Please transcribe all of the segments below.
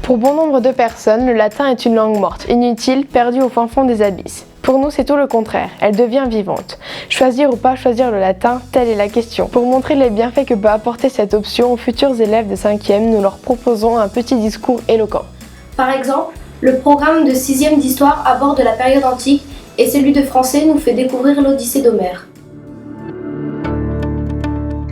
Pour bon nombre de personnes, le latin est une langue morte, inutile, perdue au fin fond des abysses. Pour nous, c'est tout le contraire, elle devient vivante. Choisir ou pas choisir le latin, telle est la question. Pour montrer les bienfaits que peut apporter cette option aux futurs élèves de 5e, nous leur proposons un petit discours éloquent. Par exemple, le programme de 6e d'histoire aborde la période antique et celui de français nous fait découvrir l'Odyssée d'Homère.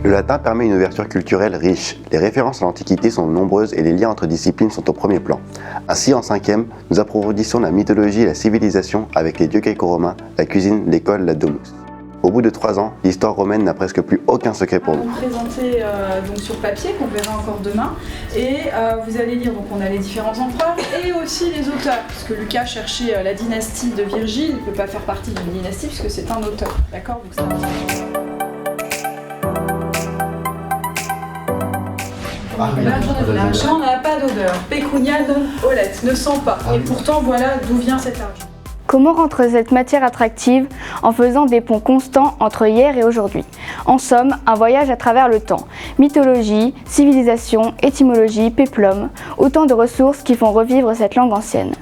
Le latin permet une ouverture culturelle riche. Les références à l'Antiquité sont nombreuses et les liens entre disciplines sont au premier plan. Ainsi, en 5e, nous approfondissons la mythologie et la civilisation avec les dieux gréco-romains, la cuisine, l'école, la domus. Au bout de 3 ans, l'histoire romaine n'a presque plus aucun secret pour nous. On va vous présenter donc sur papier, qu'on verra encore demain, et vous allez lire, donc on a les différents empereurs et aussi les auteurs, parce que Lucas cherchait la dynastie de Virgile, il ne peut pas faire partie d'une dynastie puisque c'est un auteur, d'accord? Donc, l'argent n'a pas d'odeur. Pécunia non olet, ne sent pas. Et pourtant, voilà d'où vient cet argent. Comment rendre cette matière attractive en faisant des ponts constants entre hier et aujourd'hui? En somme, un voyage à travers le temps. Mythologie, civilisation, étymologie, péplum, autant de ressources qui font revivre cette langue ancienne.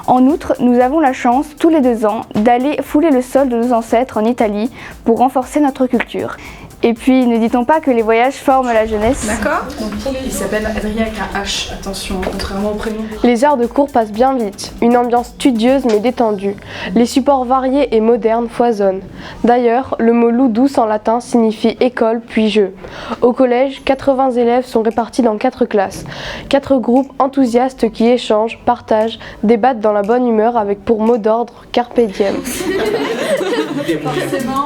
En outre, nous avons la chance, tous les 2 ans, d'aller fouler le sol de nos ancêtres en Italie pour renforcer notre culture. Et puis, ne dit-on pas que les voyages forment la jeunesse? D'accord. Donc, il s'appelle Adrien avec un H, attention, contrairement au prénom. Les heures de cours passent bien vite, une ambiance studieuse mais détendue. Les supports variés et modernes foisonnent. D'ailleurs, le mot ludus en latin signifie école puis jeu. Au collège, 80 élèves sont répartis dans 4 classes. 4 groupes enthousiastes qui échangent, partagent, débattent dans la bonne humeur avec pour mot d'ordre carpe diem. Forcément.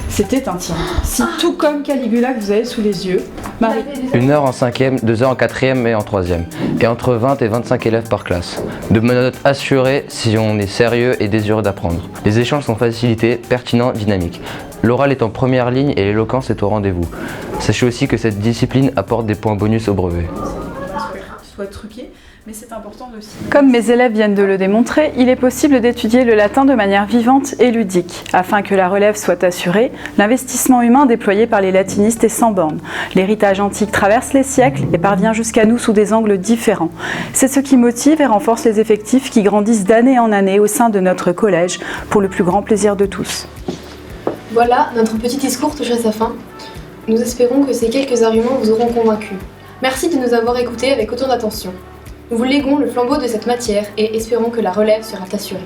C'était un tyran. Si tout comme Caligula que vous avez sous les yeux, Marie. 1 heure en 5e, 2 heures en 4e et en 3e. Et entre 20 et 25 élèves par classe. De notes assurées si on est sérieux et désireux d'apprendre. Les échanges sont facilités, pertinents, dynamiques. L'oral est en première ligne et l'éloquence est au rendez-vous. Sachez aussi que cette discipline apporte des points bonus au brevet. Soit truqué, mais c'est important aussi. Comme mes élèves viennent de le démontrer, il est possible d'étudier le latin de manière vivante et ludique. Afin que la relève soit assurée, l'investissement humain déployé par les latinistes est sans borne. L'héritage antique traverse les siècles et parvient jusqu'à nous sous des angles différents. C'est ce qui motive et renforce les effectifs qui grandissent d'année en année au sein de notre collège, pour le plus grand plaisir de tous. Voilà, notre petit discours touche à sa fin. Nous espérons que ces quelques arguments vous auront convaincus. Merci de nous avoir écoutés avec autant d'attention. Nous vous léguons le flambeau de cette matière et espérons que la relève sera assurée.